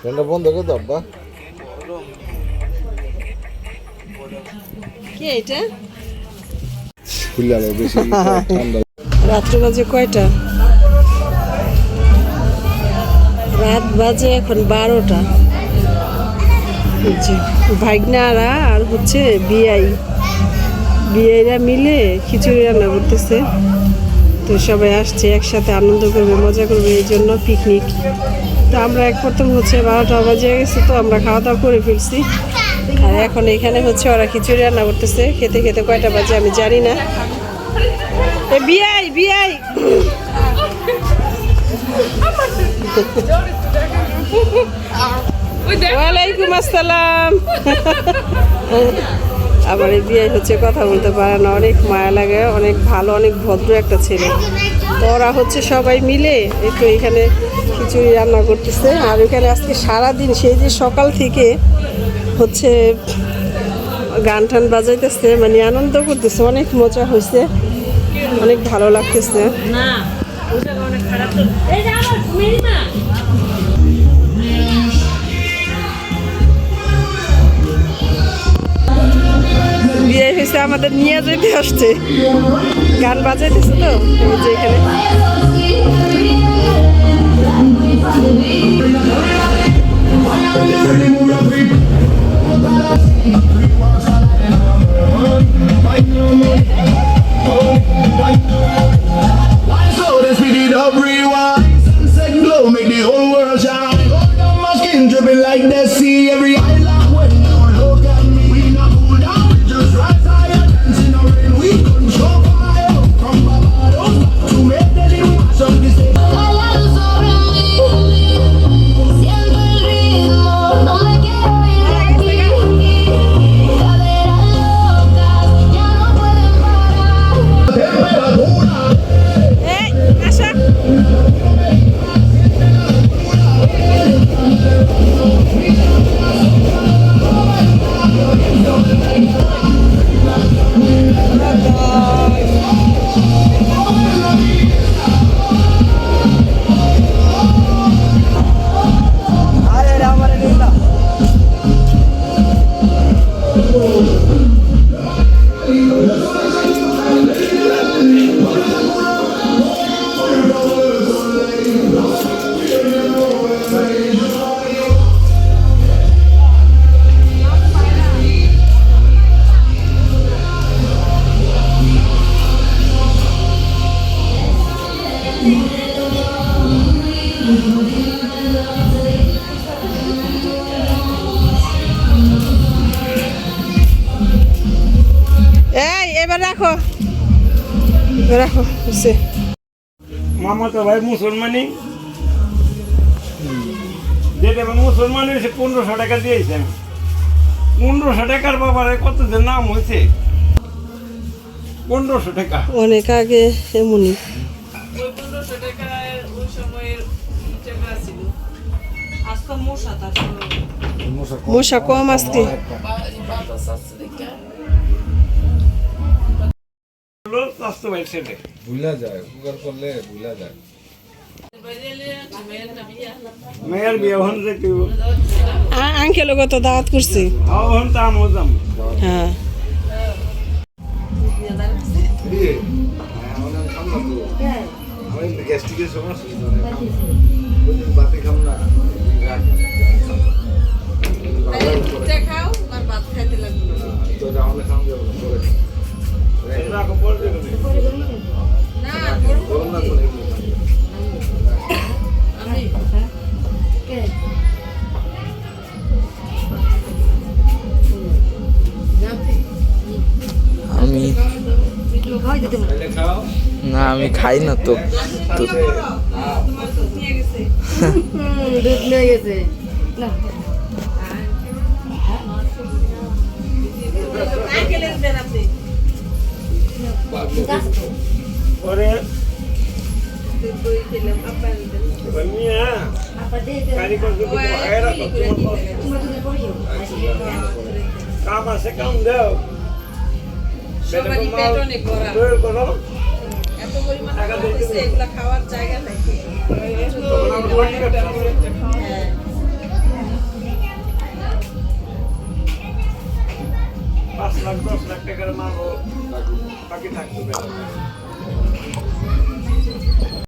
ফ্যানটা বন্ধ করে দাও আব্বা। কি এটা? খুললে আলো বেশি ঠান্ডা। রাত্র বাজে কয়টা? রাত বাজে এখন 12টা। ভাগনারা আর হচ্ছে বিআইরা মিলে খিচুড়ি রান্না করতেছে। তো সবাই আসছে একসাথে আনন্দ করবে, মজা করবে, এই জন্য পিকনিক। তো আমরা প্রথম হচ্ছে 12টা বাজে গেছে, তো আমরা খাওয়া দাওয়া করে ফেলছি। আর এখন এখানে হচ্ছে ওরা খিচুড়ি রান্না করতেছে। খেতে খেতে কয়টা বাজে আমি জানি না। বিআই ওয়ালাইকুম আসসালাম। আবার এই বিয়ে হচ্ছে কথা বলতে পারে না, অনেক মায়া লাগে, অনেক ভালো, অনেক ভদ্র একটা ছেলে। তো ওরা হচ্ছে সবাই মিলে একটু এখানে খিচুড়ি রান্না করতেছে। আর ওখানে আজকে সারাদিন সেই যে সকাল থেকে হচ্ছে গান টান বাজাইতেছে, মানে আনন্দ করতেছে, অনেক মজা হয়েছে, অনেক ভালো লাগতেছে। বিয়ে হয়েছে আমাদের নিয়ে যেতে আসছে, গান বাজাইতেছে। তো যে এখানে like the sea, every island when you look at me, we not cool down, we just rise higher, dancing in the rain, we control fire, from Barbados to Medellin, we mash up the state. Bailando sobre mí, siento el ritmo, no me quiero ir de aquí. Caderas locas, ya no pueden parar. Temperatura. আশা এবার রাখো বুঝছে। মামা তো ভাই মুসলমানই, যেটা মুসলমান হয়েছে 1500 টাকা দিয়েছে। 1500 টাকার বাবারে কত যে নাম হয়েছে, 1500 টাকা অনেক আগে এমনই। মশা কম আজকে। ভুলা যায়, উপকার করলে ভুলা যায়। মেয়ের বিয়ে হন যেতে আঙ্কেলও কত দাওয়াত করছি। হন তা মজাম। হ্যাঁ গ্যাস্ট্রিকের সমস্যা, বাতি খাম না, ভাত খাইতে লাগলো তো রাউন্ডে খাম যাবো না। গরম না করে আমি না, আমি খাই না তো। দুধ নিয়ে গেছে না। পরে কাম আছে, কাম দাও, করো। এত পরিমাণ এগুলা খাওয়ার জায়গা নাই। লাখ 10 লাখ টাকার মালও বাকি থাকতো বেড়াতে